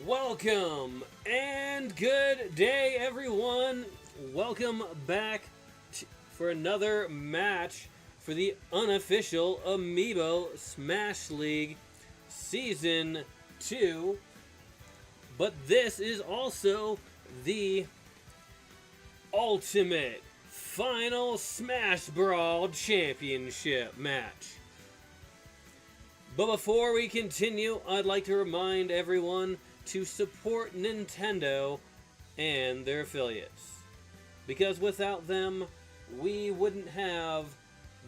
Welcome and good day, everyone. Welcome back for another match for the Unofficial Amiibo Smash League Season 2. But this is also the Ultimate Final Smash Brawl Championship match. But before we continue, I'd like to remind everyone to support Nintendo and their affiliates. Because without them, we wouldn't have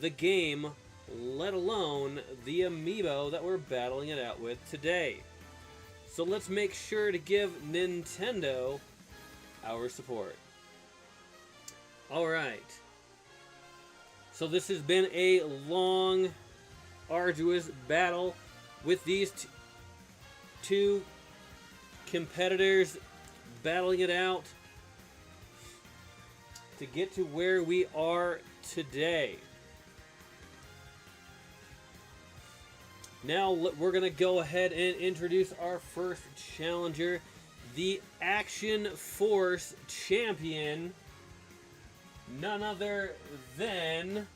the game, let alone the amiibo that we're battling it out with today. So let's make sure to give Nintendo our support. Alright. So this has been a long, arduous battle with these two competitors battling it out to get to where we are today. Now we're going to go ahead and introduce our first challenger, the Action Force champion, none other than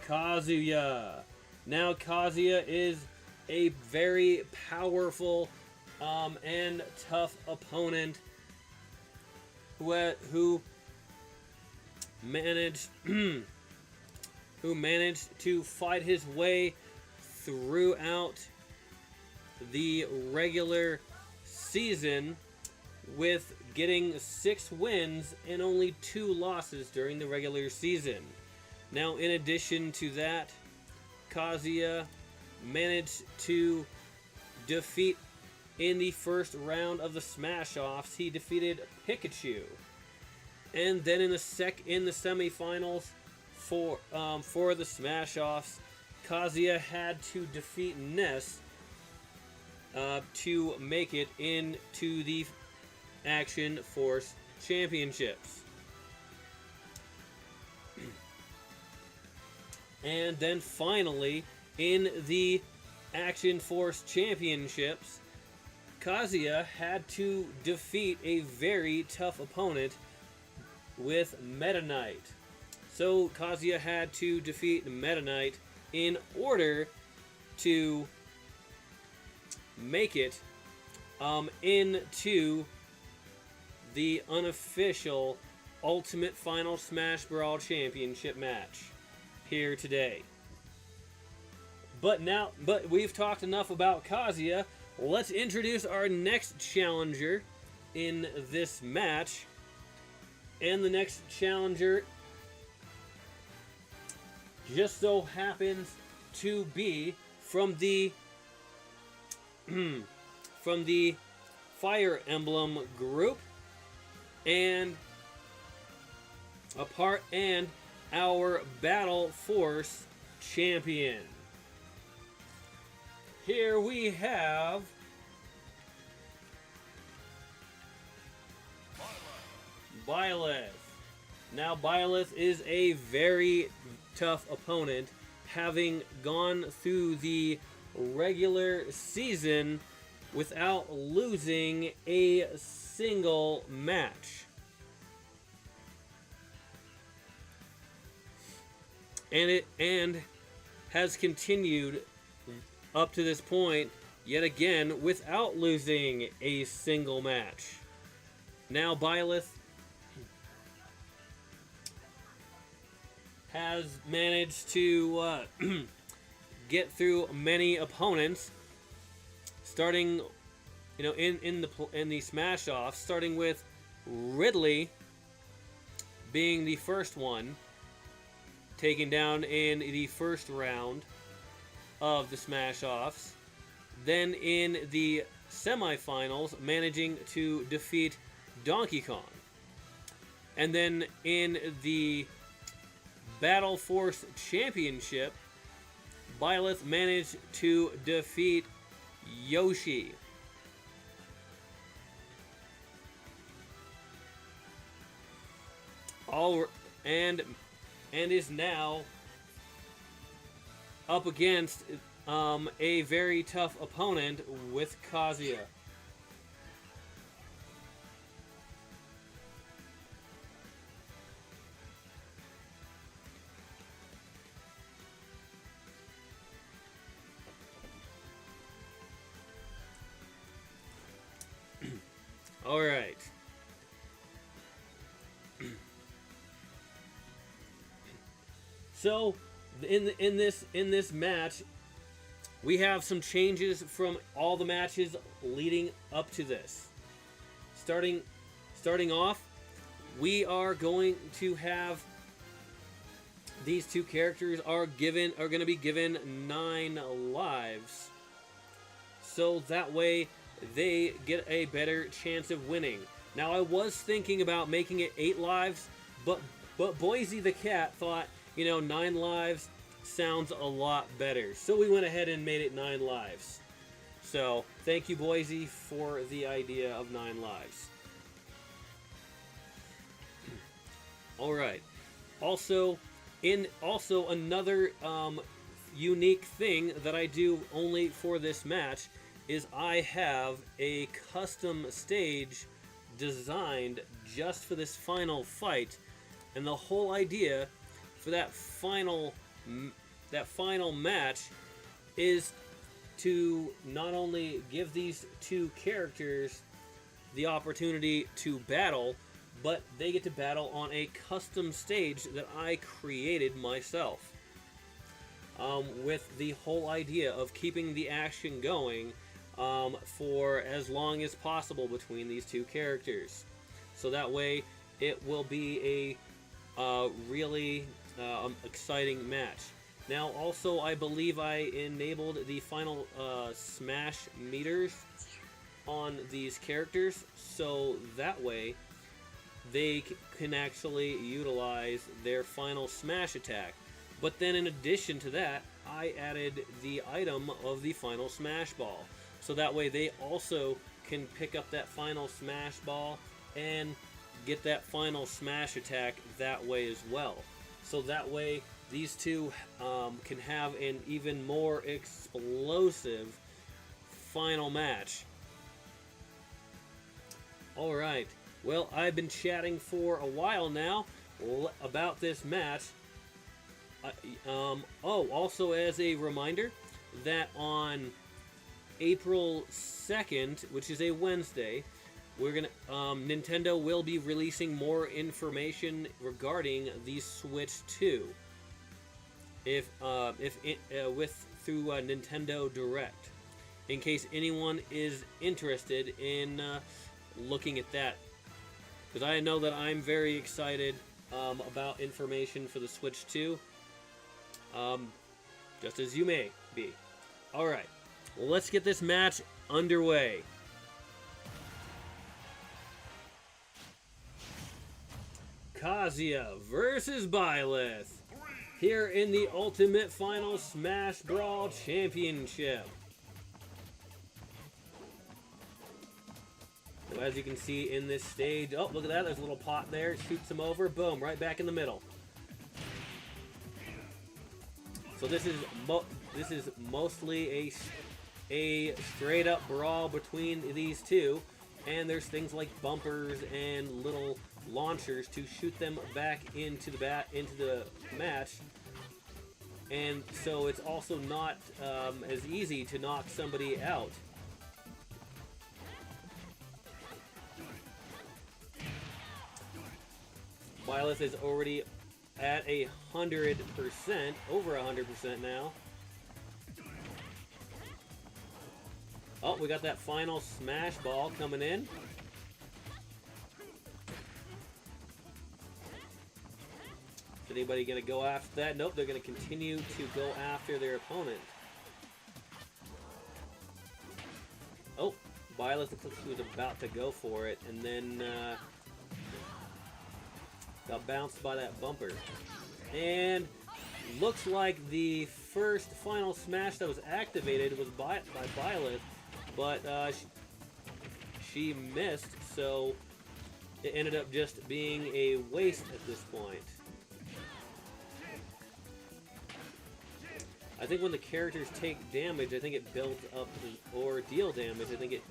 Kazuya. Now Kazuya is a very powerful and tough opponent who managed to fight his way throughout the regular season with getting 6 wins and only 2 losses during the regular season. Now, in addition to that, Kazuya managed to defeat in the first round of the Smash-Offs. He defeated Pikachu, and then in the semifinals for the Smash-Offs, Kazuya had to defeat Ness to make it into the Action Force Championships. And then finally, in the Action Force Championships, Kazuya had to defeat a very tough opponent with Meta Knight. So Kazuya had to defeat Meta Knight in order to make it into the Unofficial Ultimate Final Smash Brawl Championship match here today. But we've talked enough about Kazuya. Let's introduce our next challenger in this match. And the next challenger just so happens to be from the Fire Emblem group and our Battle Force champion. Here we have Byleth. Now Byleth is a very tough opponent, having gone through the regular season without losing a single match. And has continued up to this point yet again without losing a single match. Now Byleth has managed to get through many opponents, starting, in the Smash Off, starting with Ridley being the first one taken down in the first round of the Smash Offs. Then in the semifinals, managing to defeat Donkey Kong. And then in the Battle Force Championship, Byleth managed to defeat Yoshi. And is now up against a very tough opponent with Kazuya. All right. So, in this match, we have some changes from all the matches leading up to this. Starting off, we are going to have these two characters are going to be given 9 lives, so that way they get a better chance of winning. Now, I was thinking about making it 8 lives, but Boise the cat thought, 9 lives sounds a lot better. So we went ahead and made it 9 lives. So, thank you, Boise, for the idea of 9 lives. Alright. Also, another unique thing that I do only for this match is I have a custom stage designed just for this final fight, and the whole idea for that final match is to not only give these two characters the opportunity to battle, but they get to battle on a custom stage that I created myself, with the whole idea of keeping the action going for as long as possible between these two characters. So that way it will be a really exciting match. Now, also, I believe I enabled the final smash meters on these characters, so that way they can actually utilize their final smash attack. But then in addition to that, I added the item of the final smash ball, so that way they also can pick up that final smash ball and get that final smash attack that way as well. So that way these two can have an even more explosive final match. Alright, well, I've been chatting for a while now about this match. Also as a reminder that on April 2nd, which is a Wednesday, Nintendo will be releasing more information regarding the Switch 2. Through Nintendo Direct, in case anyone is interested in looking at that, because I know that I'm very excited about information for the Switch 2, just as you may be. All right, well, let's get this match underway. Kazuya versus Byleth, here in the Ultimate Final Smash Brawl Championship. So as you can see in this stage, oh, look at that, there's a little pot there, it shoots him over, boom, right back in the middle. So this is mostly a straight up brawl between these two, and there's things like bumpers and little launchers to shoot them back into the match, and so it's also not as easy to knock somebody out. Byleth is already at 100%, over 100% now. Oh, we got that final smash ball coming in. Is anybody going to go after that? Nope, they're going to continue to go after their opponent. Oh, Byleth looks like she was about to go for it, and then got bounced by that bumper. And looks like the first final smash that was activated was by Byleth, but she missed, so it ended up just being a waste at this point. I think when the characters take damage, I think it builds up, or deal damage, I think it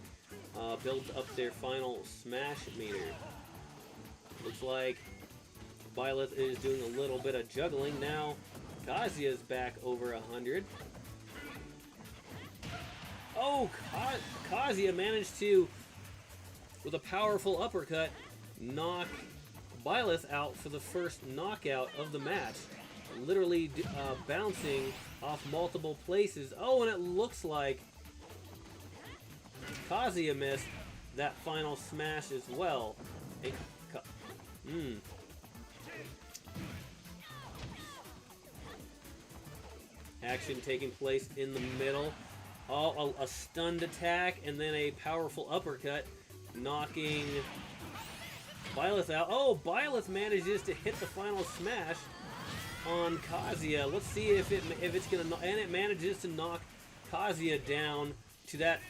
builds up their final smash meter. Looks like Byleth is doing a little bit of juggling. Now Kazuya's back over 100. Oh, Kazuya managed to, with a powerful uppercut, knock Byleth out for the first knockout of the match. Literally bouncing off multiple places. Oh, and it looks like Kazuya missed that final smash as well. Action taking place in the middle. Oh, a stunned attack and then a powerful uppercut, knocking Byleth out. Oh, Byleth manages to hit the final smash on Kazuya. Let's see if it's gonna, and it manages to knock Kazuya down to that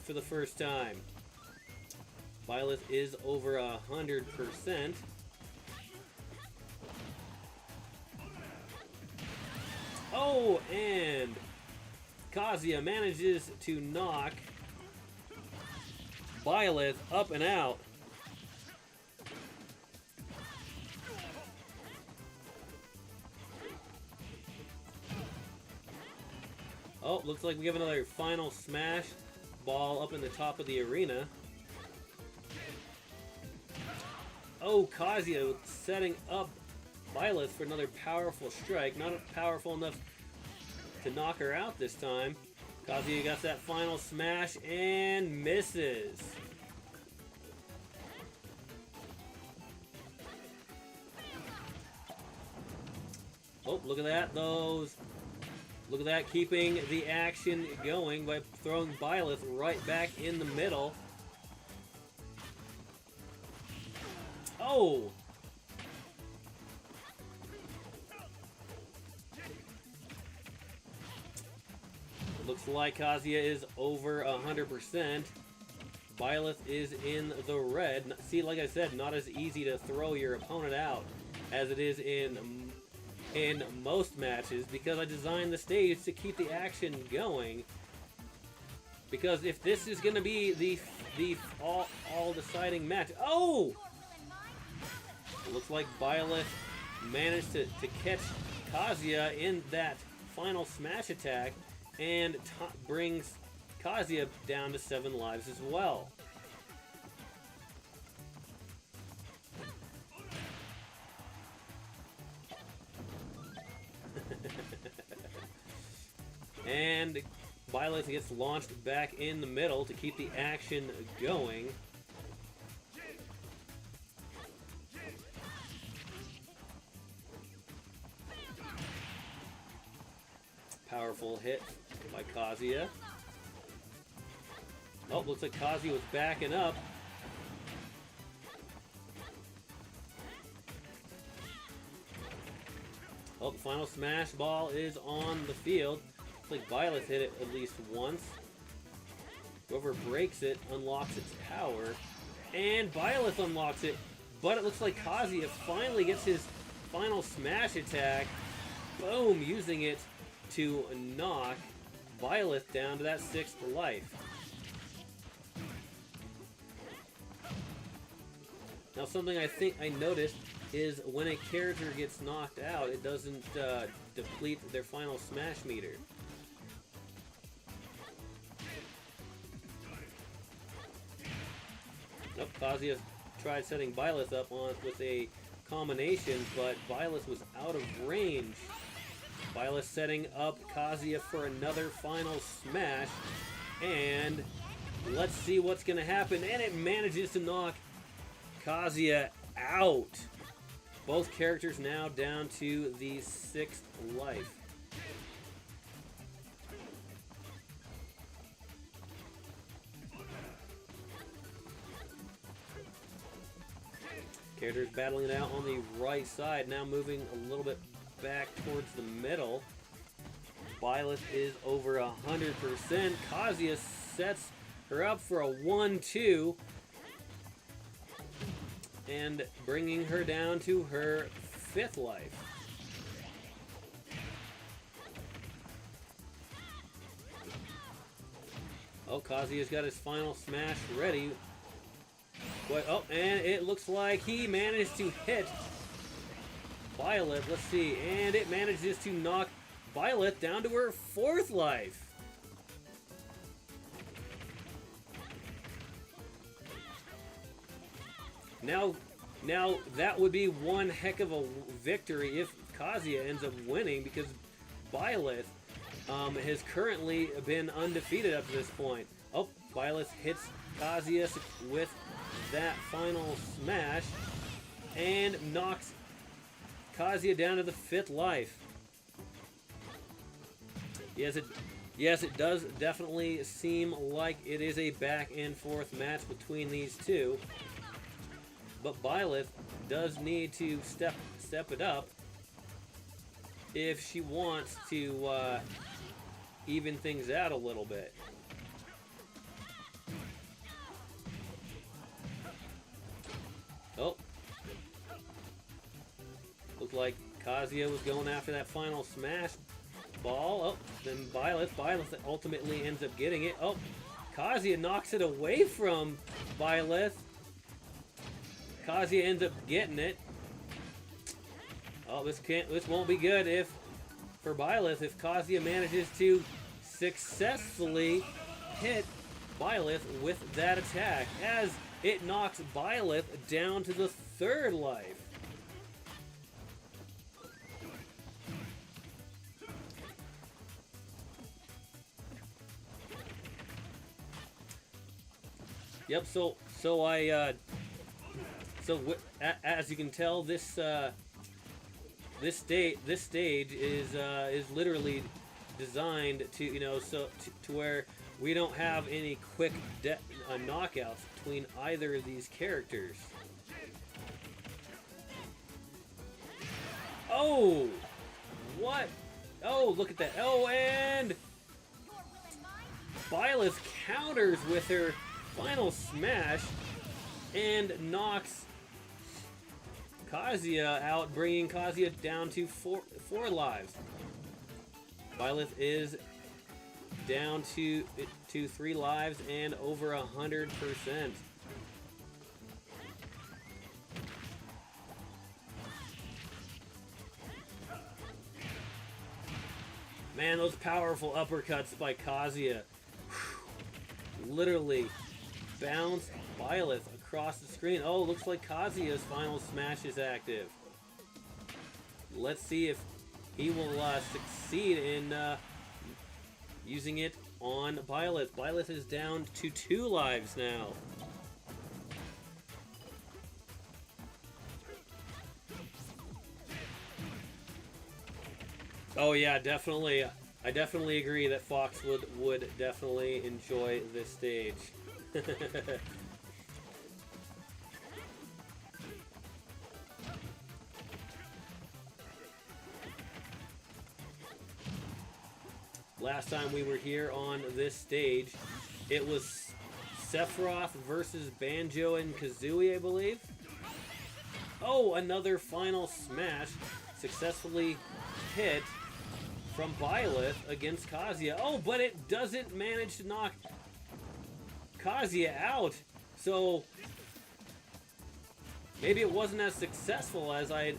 for the first time. Byleth is over 100%. Oh, and Kazuya manages to knock Byleth up and out. Oh, looks like we have another final smash ball up in the top of the arena. Oh, Kazuya setting up Byleth for another powerful strike. Not powerful enough to knock her out this time. Kazuya got that final smash and misses. Oh, look at that. Look at that, keeping the action going by throwing Byleth right back in the middle. Oh! Looks like Kazuya is over 100%. Byleth is in the red. See, like I said, not as easy to throw your opponent out as it is in most matches, because I designed the stage to keep the action going. Because if this is going to be the all deciding match, oh! It looks like Byleth managed to catch Kazuya in that final smash attack and brings Kazuya down to 7 lives as well. And Byleth gets launched back in the middle to keep the action going. Powerful hit by Kazuya. Oh, looks like Kazuya was backing up. Oh, the final smash ball is on the field. Looks like Byleth hit it at least once. Whoever breaks it unlocks its power. And Byleth unlocks it. But it looks like Kazuya finally gets his final smash attack. Boom! Using it to knock Byleth down to that 6th life. Now, something I think I noticed is when a character gets knocked out, it doesn't deplete their final smash meter. Nope, Kazuya tried setting Byleth up with a combination, but Byleth was out of range. Byleth setting up Kazuya for another final smash, and let's see what's going to happen. And it manages to knock Kazuya out. Both characters now down to the 6th life. Characters battling it out on the right side, now moving a little bit back towards the middle. Byleth is over 100%. Kazuya sets her up for a 1-2 and bringing her down to her 5th life. Oh, Kazuya's got his final smash ready. But, oh, and it looks like he managed to hit Byleth. Let's see. And it manages to knock Byleth down to her 4th life. Now that would be one heck of a victory if Kazuya ends up winning, because Byleth has currently been undefeated up to this point. Oh, Byleth hits Kazuya with that final smash and knocks Kazuya down to the 5th life. Yes, it does definitely seem like it is a back and forth match between these two. But Byleth does need to step it up if she wants to even things out a little bit. Oh. Looked like Kazuya was going after that final smash ball. Oh, then Byleth ultimately ends up getting it. Oh, Kazuya knocks it away from Byleth. Kazuya ends up getting it. Oh, this won't be good for Byleth if Kazuya manages to successfully hit Byleth with that attack, as it knocks Byleth down to the 3rd life. Yep. As you can tell, this stage is literally designed to to where we don't have any quick knockouts between either of these characters. Oh, what? Oh, look at that! Oh, and Byleth counters with her final smash and knocks Kazuya out, bringing Kazuya down to four lives. Byleth is down to 3 lives and over 100%. Man, those powerful uppercuts by Kazuya literally bounced Byleth across the screen. Oh, looks like Kazuya's final smash is active. Let's see if he will succeed in using it on Byleth. Byleth is down to 2 lives now. Oh yeah, definitely. I definitely agree that Fox would definitely enjoy this stage. Last time we were here on this stage, it was Sephiroth versus Banjo and Kazooie, I believe. Oh, another final smash successfully hit from Byleth against Kazuya. Oh, but it doesn't manage to knock Kazuya out. So maybe it wasn't as successful as I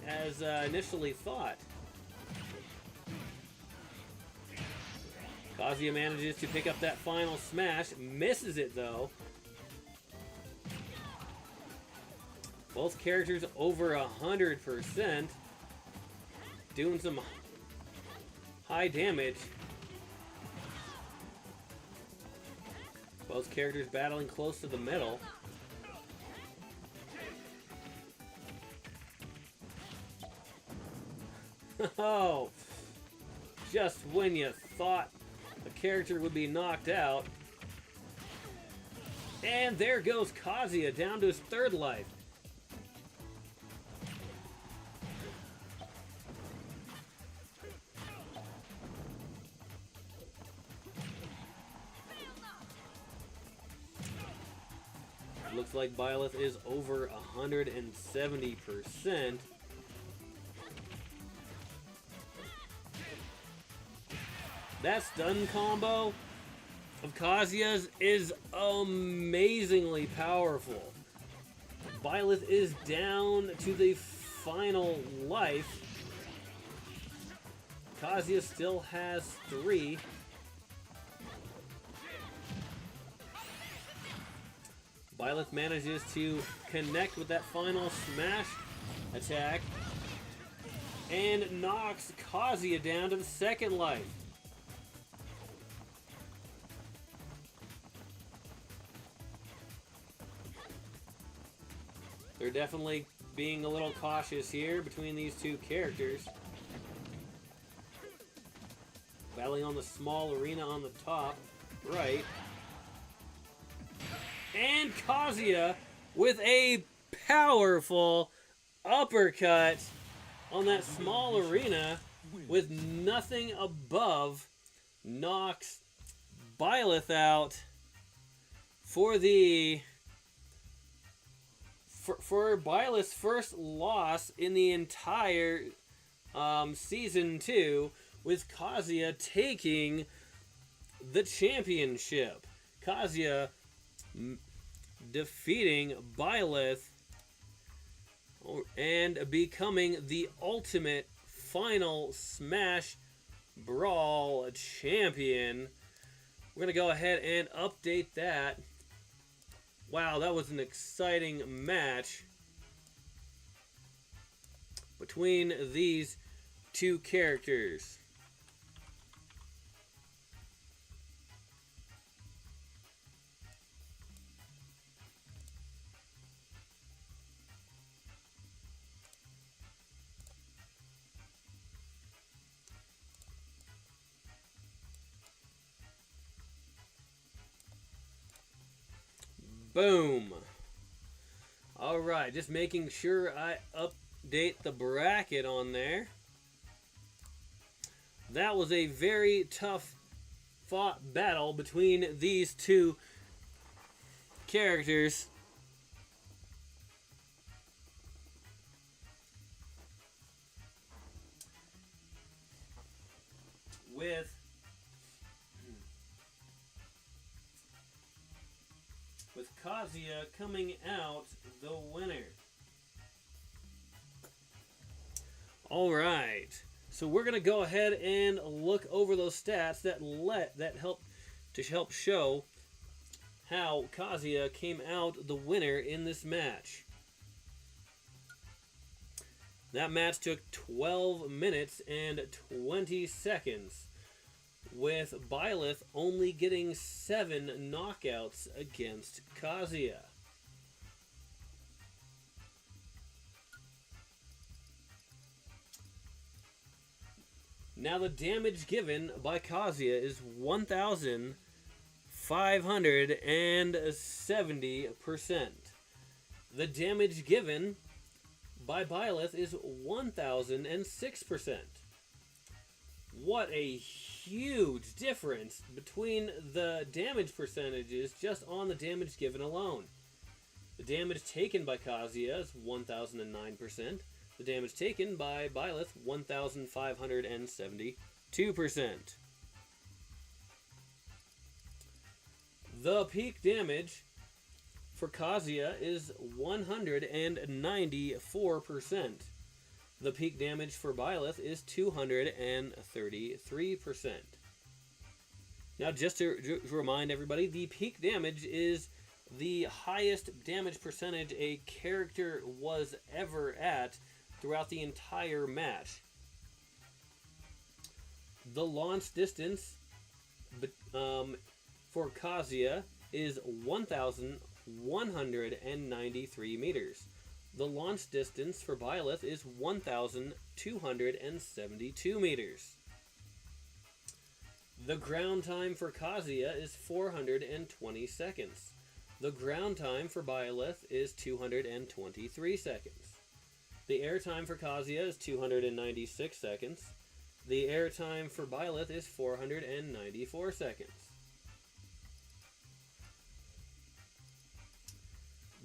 initially thought. Kazuya manages to pick up that final smash, misses it though. Both characters over 100%, doing some high damage. Both characters battling close to the middle. Oh, just when you thought a character would be knocked out. And there goes Kazuya down to his 3rd life. Looks like Byleth is over 170%. That stun combo of Kazuya's is amazingly powerful. Byleth is down to the final life. Kazuya still has 3. Byleth manages to connect with that final smash attack and knocks Kazuya down to the second life. They're definitely being a little cautious here between these two characters. Battling on the small arena on the top right. And Kazuya with a powerful uppercut on that small arena with nothing above, knocks Byleth out for Byleth's first loss in the entire Season 2, with Kazuya taking the championship. Kazuya defeating Byleth and becoming the ultimate final Smash Brawl champion. We're going to go ahead and update that. Wow, that was an exciting match between these two characters. Boom. Alright, just making sure I update the bracket on there. That was a very tough fought battle between these two characters. With Kazuya coming out the winner. Alright, so we're going to go ahead and look over those stats that help show how Kazuya came out the winner in this match. That match took 12 minutes and 20 seconds, with Byleth only getting 7 knockouts against Kazuya. Now the damage given by Kazuya is 1,570%. The damage given by Byleth is 1,006%. What a huge difference between the damage percentages just on the damage given alone. The damage taken by Kazuya is 1,009%. The damage taken by Byleth, 1,572%. The peak damage for Kazuya is 194%. The peak damage for Byleth is 233%. Now, just to remind everybody, the peak damage is the highest damage percentage a character was ever at throughout the entire match. The launch distance for Kazuya is 1,193 meters. The launch distance for Byleth is 1,272 meters. The ground time for Kazuya is 420 seconds. The ground time for Byleth is 223 seconds. The air time for Kazuya is 296 seconds. The air time for Byleth is 494 seconds.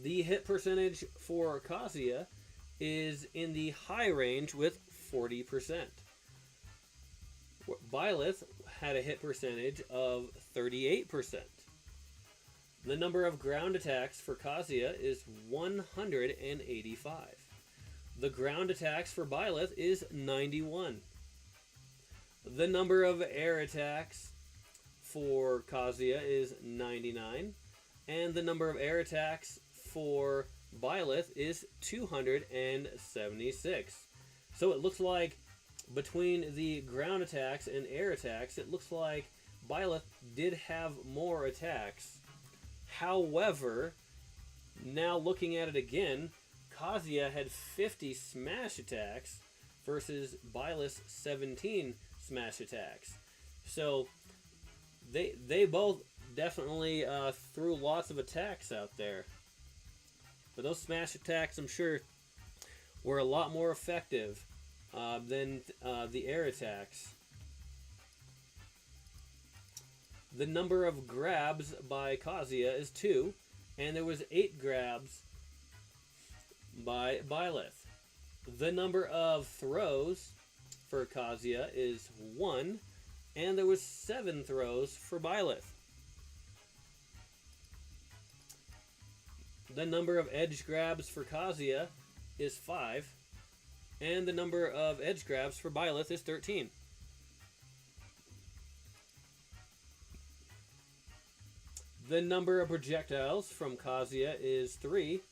The hit percentage for Kazuya is in the high range with 40%. Byleth had a hit percentage of 38%. The number of ground attacks for Kazuya is 185. The ground attacks for Byleth is 91. The number of air attacks for Kazuya is 99. And the number of air attacks for Byleth is 276. So it looks like between the ground attacks and air attacks, it looks like Byleth did have more attacks. However, now looking at it again, Kazuya had 50 smash attacks versus Byleth's 17 smash attacks. So they both definitely threw lots of attacks out there. But those smash attacks, I'm sure, were a lot more effective than the air attacks. The number of grabs by Kazuya is 2, and there was 8 grabs by Byleth. The number of throws for Kazuya is 1, and there was 7 throws for Byleth. The number of edge grabs for Kazuya is 5, and the number of edge grabs for Byleth is 13. The number of projectiles from Kazuya is 3,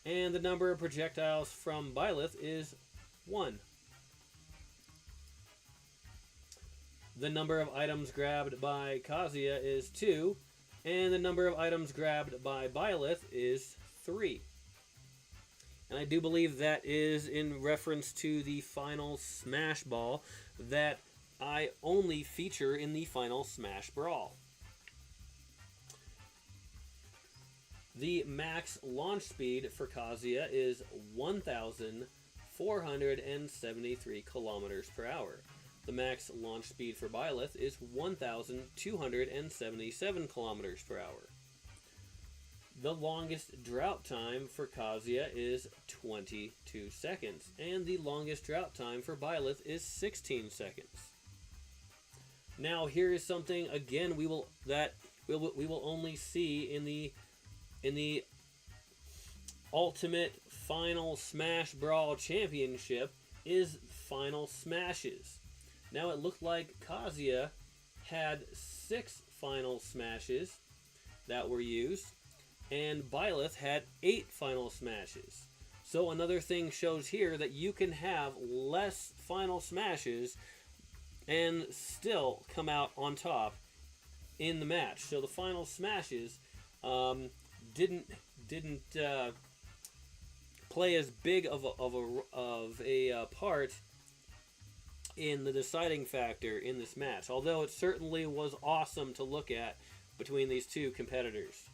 and the number of projectiles from Byleth is 1. The number of items grabbed by Kazuya is 2, and the number of items grabbed by Byleth is 3. And I do believe that is in reference to the final Smash Ball that I only feature in the final Smash Brawl. The max launch speed for Kazuya is 1,473 kilometers per hour. The max launch speed for Byleth is 1,277 kilometers per hour. The longest drought time for Kazuya is 22 seconds, and the longest drought time for Byleth is 16 seconds. Now here is something again we will only see in the Ultimate Final Smash Brawl Championship is Final Smashes. Now it looked like Kazuya had 6 Final Smashes that were used, and Byleth had 8 Final Smashes. So another thing shows here that you can have less Final Smashes and still come out on top in the match. So the Final Smashes didn't play as big of a part in the deciding factor in this match, although it certainly was awesome to look at between these two competitors.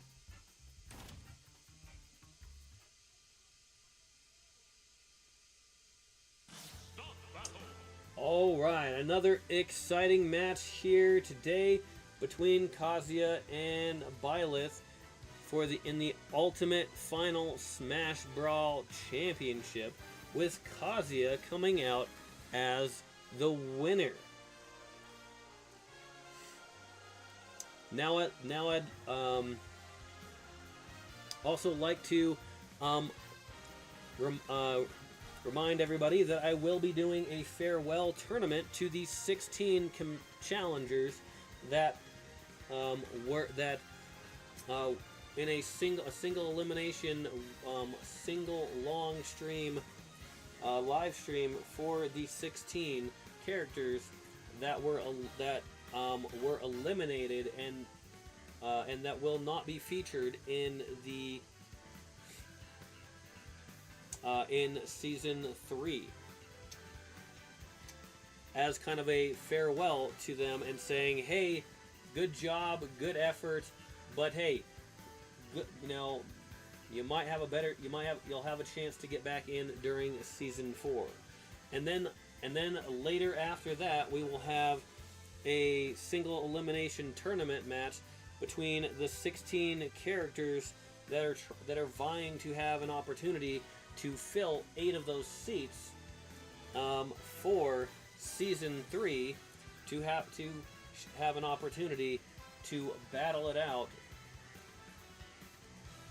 Alright, another exciting match here today between Kazuya and Byleth in the Ultimate Final Smash Brawl Championship, with Kazuya coming out as the winner. Now I'd also like to remind everybody that I will be doing a farewell tournament to the 16 challengers that in a single elimination, single long stream, live stream for the 16 characters that were eliminated and that will not be featured in the in season 3, as kind of a farewell to them and saying, hey, good job, good effort, but hey, you'll have a chance to get back in during season 4, and then later after that we will have a single elimination tournament match between the 16 characters that are vying to have an opportunity to fill 8 of those seats for season 3 to have an opportunity to battle it out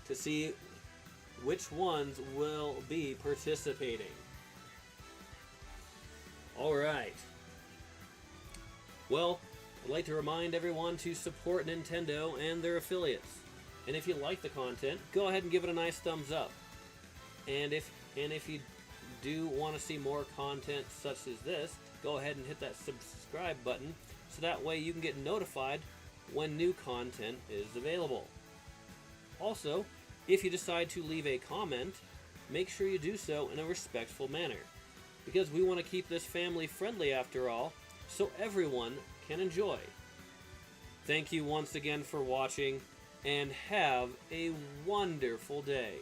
to see which ones will be participating. Alright. Well, I'd like to remind everyone to support Nintendo and their affiliates. And if you like the content, go ahead and give it a nice thumbs up. And if you do want to see more content such as this, go ahead and hit that subscribe button so that way you can get notified when new content is available. Also, if you decide to leave a comment, make sure you do so in a respectful manner, because we want to keep this family friendly after all, so everyone can enjoy. Thank you once again for watching, and have a wonderful day.